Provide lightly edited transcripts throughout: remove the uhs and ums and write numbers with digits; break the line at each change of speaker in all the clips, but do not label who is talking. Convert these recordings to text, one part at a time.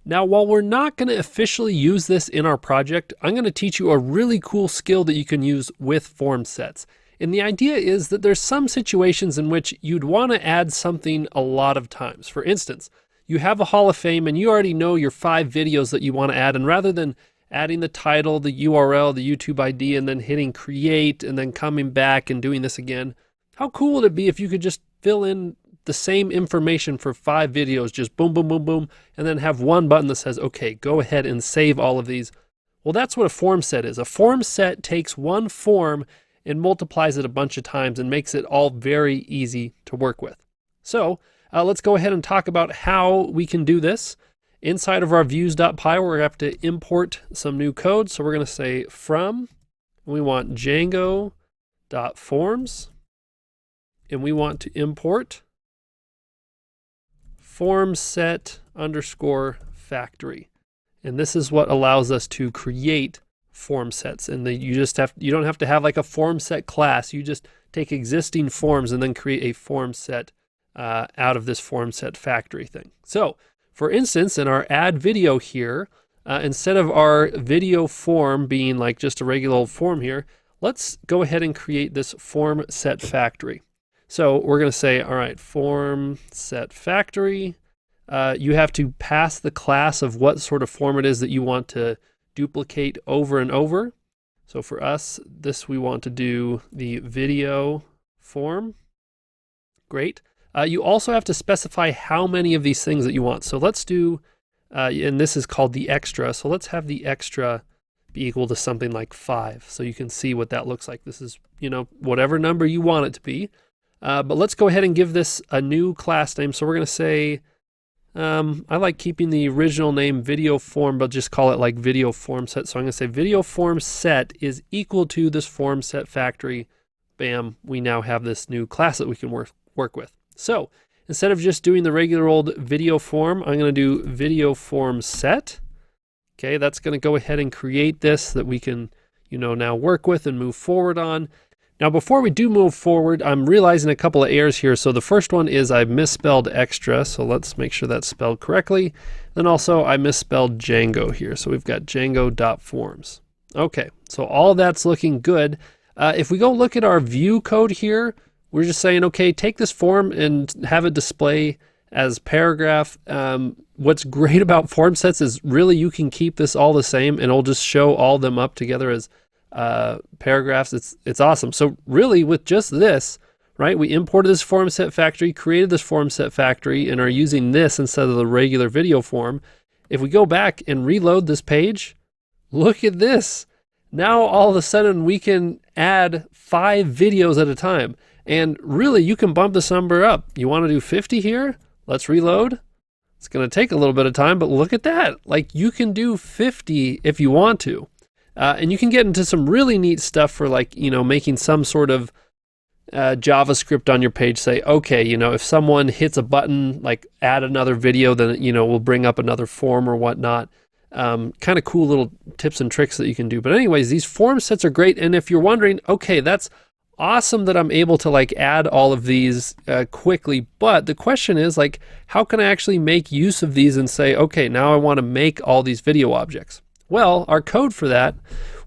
Now, while we're not going to officially use this in our project, I'm going to teach you a really cool skill that you can use with form sets. And the idea is that there's some situations in which you'd want to add something a lot of times. For instance, you have a Hall of Fame and you already know your 5 videos that you want to add, and rather than adding the title, the URL, the YouTube ID, and then hitting create and then coming back and doing this again, how cool would it be if you could just fill in the same information for 5 videos, just boom, boom, boom, boom, and then have one button that says, okay, go ahead and save all of these. Well, that's what a form set is. A form set takes one form and multiplies it a bunch of times and makes it all very easy to work with. So let's go ahead and talk about how we can do this. Inside of our views.py, we're going to have to import some new code. So we're going to say from, we want Django.Forms, and we want to import form set underscore factory. And this is what allows us to create form sets. And then you don't have to have like a form set class. You just take existing forms and then create a form set out of this form set factory thing. So for instance, in our add video here, instead of our video form being like just a regular old form here, let's go ahead and create this form set factory. So we're going to say, all right, form set factory. You have to pass the class of what sort of form it is that you want to duplicate over and over. So for us, we want to do the video form. Great. You also have to specify how many of these things that you want. So let's do, and this is called the extra. So let's have the extra be equal to something like 5. So you can see what that looks like. This is, whatever number you want it to be. But let's go ahead and give this a new class name. So we're going to say, I like keeping the original name video form, but just call it like video form set. So I'm going to say video form set is equal to this form set factory. Bam, we now have this new class that we can work with. So instead of just doing the regular old video form, I'm going to do video form set. Okay, that's going to go ahead and create this that we can, now work with and move forward on. Now, before we do move forward, I'm realizing a couple of errors here. So the first one is I misspelled extra. So let's make sure that's spelled correctly. Then also I misspelled Django here. So we've got Django.Forms. Okay, so all that's looking good. If we go look at our view code here, we're just saying, okay, take this form and have it display as paragraph. What's great about form sets is really you can keep this all the same and it'll just show all them up together as paragraphs. It's awesome. So really with just this, right, we imported this form set factory, created this form set factory, and are using this instead of the regular video form. If we go back and reload this page, look at this. Now all of a sudden we can add 5 videos at a time. And really you can bump this number up. You want to do 50 here? Let's reload. It's going to take a little bit of time, but look at that. Like you can do 50 if you want to. And you can get into some really neat stuff for like, making some sort of JavaScript on your page say, okay, if someone hits a button, like add another video, then, we'll bring up another form or whatnot. Kind of cool little tips and tricks that you can do. But anyways, these form sets are great. And if you're wondering, okay, that's awesome that I'm able to like add all of these quickly. But the question is like, how can I actually make use of these and say, okay, now I want to make all these video objects? Well, our code for that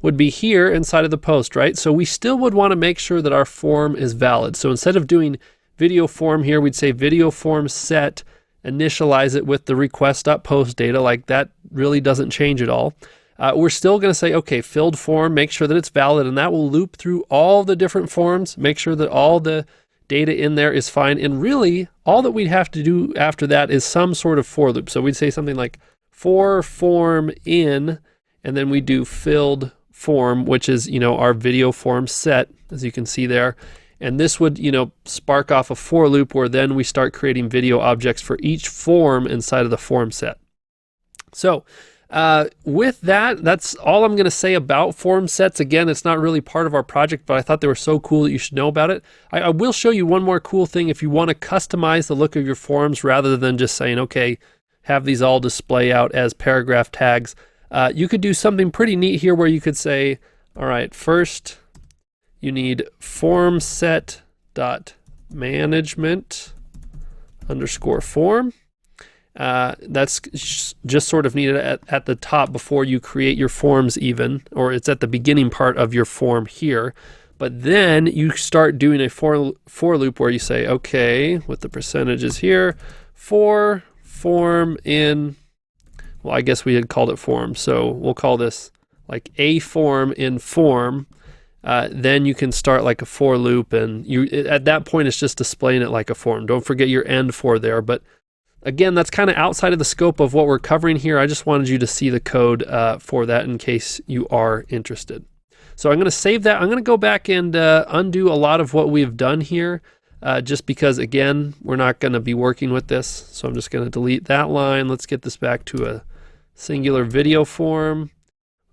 would be here inside of the post, right? So we still would want to make sure that our form is valid. So instead of doing video form here, we'd say video form set, initialize it with the request.post data. Like that really doesn't change at all. We're still going to say, okay, filled form, make sure that it's valid, and that will loop through all the different forms, make sure that all the data in there is fine. And really, all that we'd have to do after that is some sort of for loop. So we'd say something like for form in, and then we do filled form, which is, our video form set, as you can see there. And this would, spark off a for loop where then we start creating video objects for each form inside of the form set. So with that, that's all I'm going to say about form sets. Again, it's not really part of our project, but I thought they were so cool that you should know about it. I will show you one more cool thing if you want to customize the look of your forms rather than just saying, okay, have these all display out as paragraph tags. You could do something pretty neat here where you could say, all right, first you need form set.management_form. That's just sort of needed at the top before you create your forms even, or it's at the beginning part of your form here. But then you start doing a for loop where you say, okay, with the percentages here, for form in, well, I guess we had called it form, so we'll call this like a form in form. Then you can start like a for loop, and at that point it's just displaying it like a form. Don't forget your end for there, but again, that's kind of outside of the scope of what we're covering here. I just wanted you to see the code for that in case you are interested. So I'm going to save that. I'm going to go back and undo a lot of what we've done here, just because, again, we're not going to be working with this. So I'm just going to delete that line. Let's get this back to a singular video form.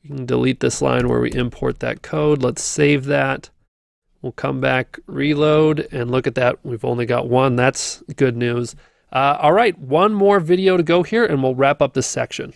We can delete this line where we import that code. Let's save that. We'll come back, reload, and look at that. We've only got one. That's good news. All right, one more video to go here, and we'll wrap up this section.